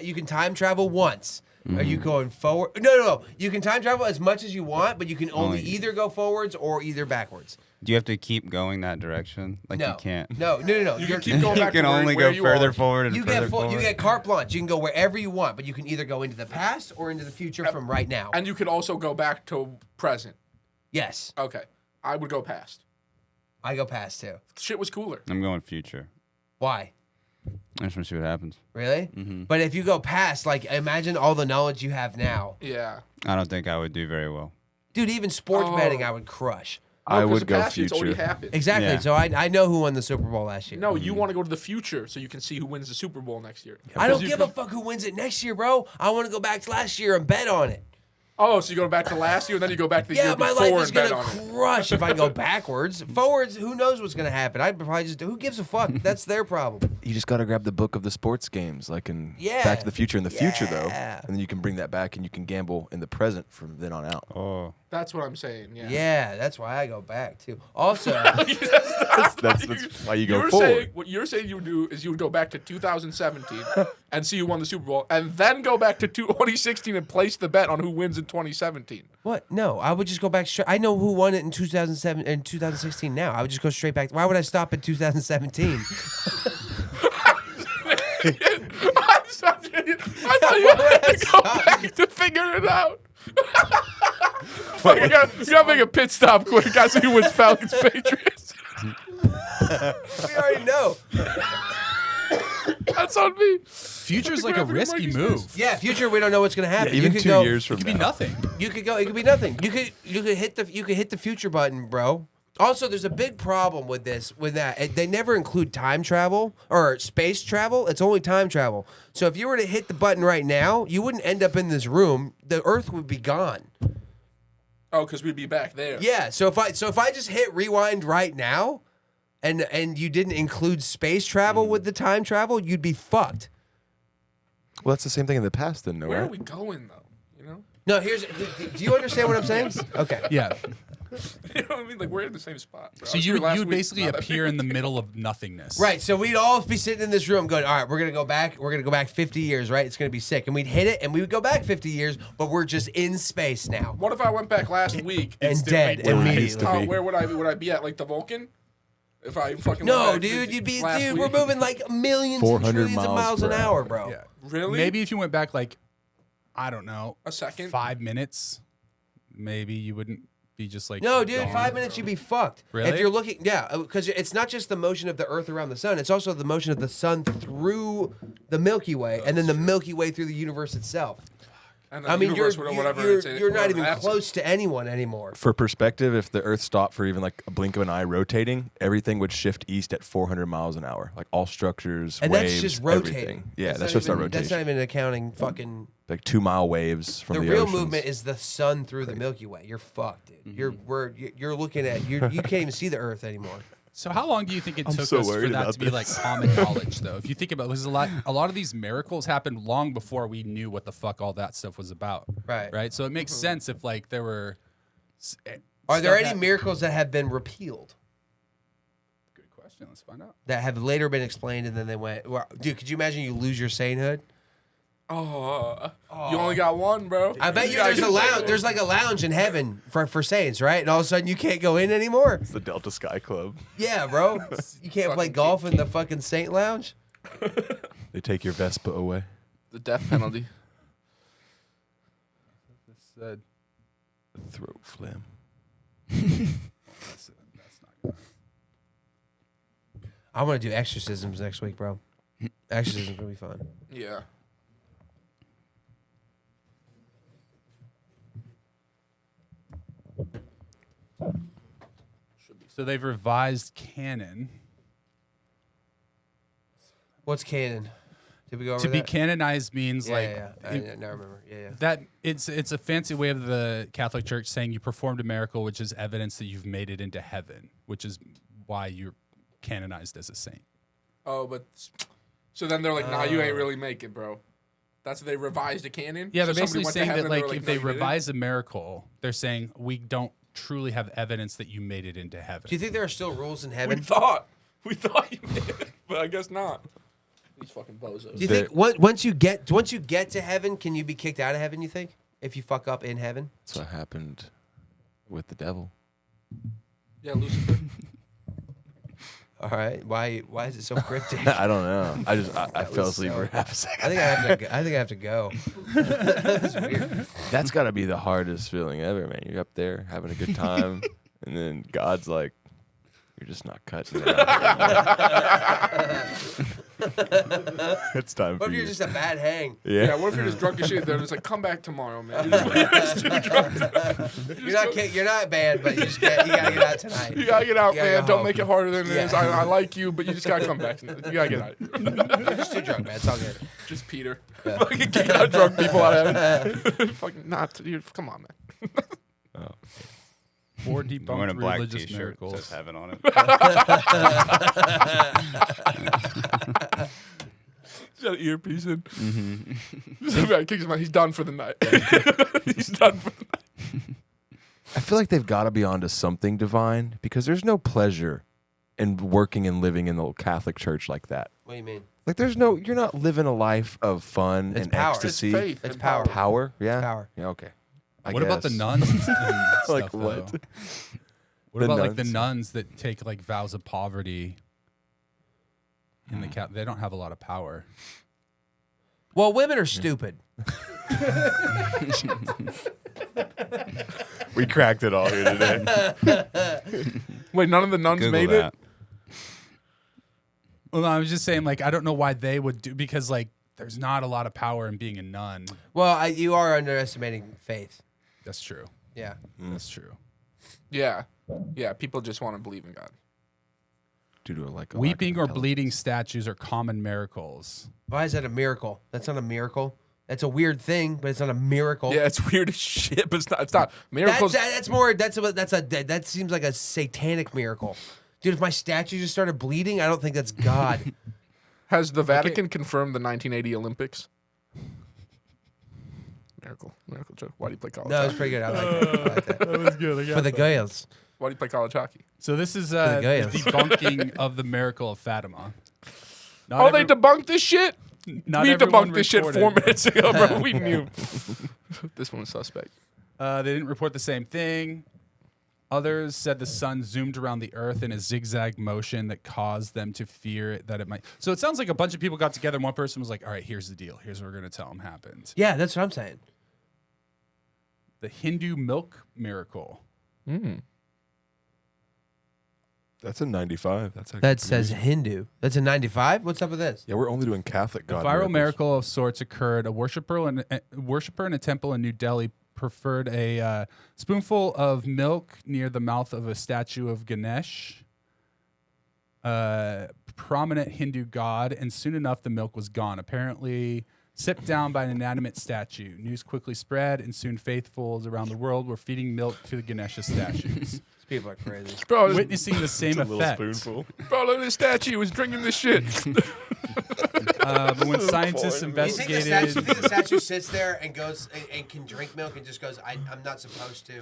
you can time travel once. Are you going forward? No. You can time travel as much as you want, but you can only either go forwards or either backwards. Do you have to keep going that direction? Like No, you can't. No. You can keep going You back can to only where go you further are. forward and You further get forward. you get carte blanche. You can go wherever you want, but you can either go into the past or into the future from right now. And you could also go back to present. Yes, Okay. I would go past. I go past too. Shit was cooler. I'm going future. Why? I just want to see what happens. Really? But if you go past, like, imagine all the knowledge you have now, Yeah. I don't think I would do very well. dude. Even sports Oh. betting, I would crush. No, I 'cause would the go past, It's already future. happened. Exactly. Yeah. So I know who won the Super Bowl last year. No, you want to go to the future so you can see who wins the Super Bowl next year. I don't You give a fuck who wins it next year, bro. I want to go back to last year and bet on it. Oh, so you go back to last year and then you go back to the Yeah, year my before life is and bet gonna on it. crush if I go backwards. Forwards, who knows what's gonna happen? I'd probably just who gives a fuck? That's their problem. You just got to grab the book of the sports games, like in Yeah. Back to the Future in the future, though. Yeah. And then you can bring that back and you can gamble in the present from then on out. Oh. That's what I'm saying. Yeah. Yeah, that's why I go back too. Also, That's why you go You're forward. saying, what you're saying you would do is you would go back to 2017 and see who won the Super Bowl, and then go back to 2016 and place the bet on who wins in 2017. what? No, I would just go back straight. I know who won it in 2007 and 2016. Now I would just go straight back. Why would I stop at 2017? I thought you had to go back to figure it out. you gotta make a pit stop quick. I see who wins Falcons Patriots. We already know. That's on me. Future's like a Whatever risky Mikey's move. face. Yeah, future we don't know what's gonna happen. Even you could 2 go, years from It could be now. nothing. You could go. It could be nothing. You could hit the future button, bro. Also, there's a big problem with that. They never include time travel or space travel. It's only time travel. So if you were to hit the button right now, you wouldn't end up in this room. The Earth would be gone. Oh, because we'd be back there. Yeah. So if I just hit rewind right now, and you didn't include space travel with the time travel, you'd be fucked. Well, that's the same thing in the past, then, no? Where are Right? we going though? You know? No, do you understand what I'm saying? Okay. Yeah. You know what I mean? Like we're in the same spot. Bro. So you would basically appear in the middle of nothingness. Right, so we'd all be sitting in this room going, all right, we're going to go back 50 years, right? It's going to be sick. And we'd hit it, and we would go back 50 years, but we're just in space now. What if I went back last week And instantly? dead immediately. Where would I be? Would I be at like the Vulcan? If I fucking No, went back dude, you'd be, last we're week? moving like millions and 400 trillions of miles miles an per hour, hour. bro. Yeah. Really? Maybe if you went back like, I don't know, A second? 5 minutes, maybe you wouldn't be just like. No, dude, gone. 5 minutes you'd be fucked. Really? If you're looking, yeah, because it's not just the motion of the Earth around the sun, it's also the motion of the sun through the Milky Way, and then the Milky Way through the universe itself. And the I mean, universe, whatever it's in- you're not whatever even that's in. close to anyone anymore. For perspective, if the Earth stopped for even like a blink of an eye rotating, everything would shift east at 400 miles an hour. Like all structures, And waves, that's just rotating. everything. Yeah, that's not just even, our rotation. That's not even accounting fucking. Like 2 mile waves from The the real oceans. movement is the sun through the Milky Way. You're fucked, dude. You're looking at you can't even see the Earth anymore. So how long do you think it took so us for worried that about to be like this. common knowledge, though? If you think about it, because a lot of these miracles happened long before we knew what the fuck all that stuff was about. Right. Right. So it makes sense if like there were. Are there stuff any miracles that have been repealed Good question. Let's find out. that have later been explained and then they went? Well, dude, could you imagine you lose your sainthood? You only got one, bro. I bet you gotta there's get a lounge. sainthood. There's like a lounge in heaven for saints, right? And all of a sudden you can't go in anymore. It's the Delta Sky Club. Yeah, bro. You can't play golf in the fucking saint lounge. They take your Vespa away. the death penalty. This said Throat phlegm. that's not good. I want to do exorcisms next week, bro. Exorcisms gonna be fun. Yeah. So they've revised canon. What's canon? Did we go over To be that? canonized means Yeah, like yeah. I now remember. Yeah. that it's a fancy way of the Catholic Church saying you performed a miracle, which is evidence that you've made it into heaven, which is why you're canonized as a saint. Oh, but so then they're like, nah, you ain't really make it, bro. That's what they revised the canon. Yeah, So they're somebody basically went to saying that heaven, like were if "No, they you didn't." revise a miracle, they're saying we don't truly have evidence that you made it into heaven. Do you think there are still rules in we heaven? thought you did, but I guess not. These fucking bozos. Do you think once you get to heaven, can you be kicked out of heaven? You think if you fuck up in heaven? That's what happened with the devil. Yeah, Lucifer. All right. Why is it so cryptic? I don't know. I fell asleep for half a second. I think I have to go. That's weird. That's got to be the hardest feeling ever, man. You're up there having a good time, and then God's like, "You're just not cutting it out." It's time What for if you. you're just a bad hang? Yeah, what if you're just drunk as shit? They're just like, come back tomorrow, man. You're just too drunk. You're not banned, but you gotta get out tonight. You gotta get out, You gotta man. go Don't home. make it harder than it is. Yeah. I like you, but you just gotta come back. You gotta get out. You're just too drunk, man. It's all good. Just Peter. Fucking kick out drunk people out of heaven. Fucking not. Come on, man. Or I'm wearing a debunked black religious T-shirt that miracles. says heaven on it. He's got an earpiece in. He's done for the night. He's done for the night. I feel like they've got to be onto something divine because there's no pleasure in working and living in the Catholic Church like that. What do you mean? Like, you're not living a life of fun It's and power. It's ecstasy. faith. It's and power. Power, yeah, Power. yeah, okay. I What about the guess. nuns and stuff, Like though? what? What The about like the nuns? nuns that take like vows of poverty in the cat? They don't have a lot of power. Well, women are stupid. We cracked it all here today. Wait, none of the nuns Google made that. it? Well, no, I was just saying, like, I don't know why they would do because like there's not a lot of power in being a nun. Well, you are underestimating faith. That's true. Yeah. That's true. Yeah. Yeah, people just want to believe in God. Due to like a Weeping lack or of intelligence. bleeding statues are common miracles. Why is that a miracle? That's not a miracle. That's a weird thing, but it's not a miracle. Yeah, it's weird as shit, but it's not. It's not. Miracles. That seems like a satanic miracle. Dude, if my statue just started bleeding, I don't think that's God. Has the Vatican confirmed the 1980 Olympics? Miracle joke. Why do you play college No, it's hockey? pretty good. I like that. That was good. For the girls. Why do you play college hockey? So this is the the guys. debunking of the miracle of Fatima. Not Oh, every- they debunked this shit? not We everyone debunked this shit reported. 4 minutes ago, bro. We knew. This one's suspect. They didn't report the same thing. Others said the sun zoomed around the earth in a zigzag motion that caused them to fear that it might. So it sounds like a bunch of people got together and one person was like, all right, here's the deal. Here's what we're going to tell them happened. Yeah, that's what I'm saying. The Hindu milk miracle. That's a 95. That's actually That pretty says good. Hindu. That's a 95? What's up with this? Yeah, we're only doing Catholic The God viral miracles. miracle of sorts occurred. A worshiper in a temple in New Delhi preferred a spoonful of milk near the mouth of a statue of Ganesh, prominent Hindu god, and soon enough the milk was gone. Apparently sipped down by an inanimate statue. News quickly spread, and soon faithfuls around the world were feeding milk to the Ganesha statues, These people are crazy. Bro, this, witnessing the same effect. bro, look at this statue. Was drinking this shit. But when scientists You think, investigated, the statue sits there and goes and can drink milk and just goes, I'm not supposed to.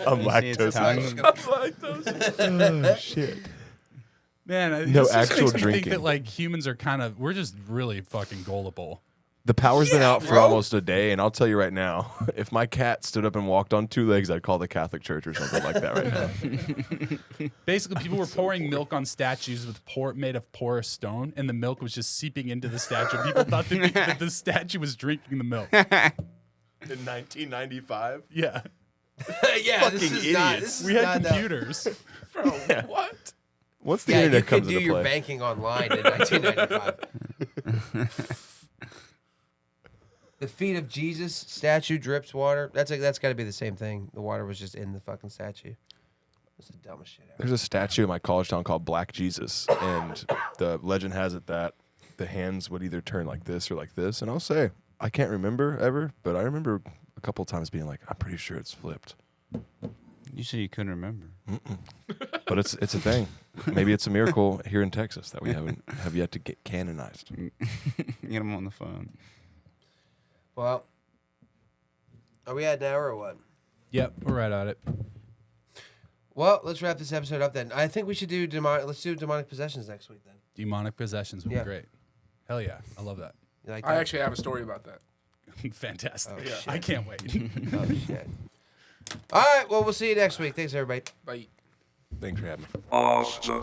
I'm You see its lactose. tongue? Oh, shit. man, No this just actual makes me drinking. think that like humans are we're just really fucking gullible. The power's been out for bro. almost a day, and I'll tell you right now, if my cat stood up and walked on 2 legs, I'd call the Catholic Church or something like that right now. Basically, people were pouring milk on statues made of porous stone, and the milk was just seeping into the statue. People thought that the statue was drinking the milk. In 1995? Yeah, Yeah, this Fucking is not. idiots. This is we had not computers. Bro, what? Once the Yeah, you internet could comes do into your play. banking online in 1995. The feet of Jesus statue drips water. That's got to be the same thing. The water was just in the fucking statue. That's the dumbest shit ever. There's a statue in my college town called Black Jesus, and the legend has it that the hands would either turn like this or like this. And I'll say, I can't remember ever, but I remember a couple times being like, I'm pretty sure it's flipped. You said you couldn't remember. But it's a thing. Maybe it's a miracle here in Texas that we have yet to get canonized. Get him on the phone. Well, are we at an hour or what? Yep, we're right at it. Well, let's wrap this episode up then. I think we should do let's do demonic possessions next week then. Demonic possessions would be Yeah. great. Hell yeah, I love that. You like I that? actually have a story about that. Fantastic. Oh, shit. I can't wait. Oh shit. All right. Well, we'll see you next week. Thanks, everybody. Bye. Thanks for having me. Hasta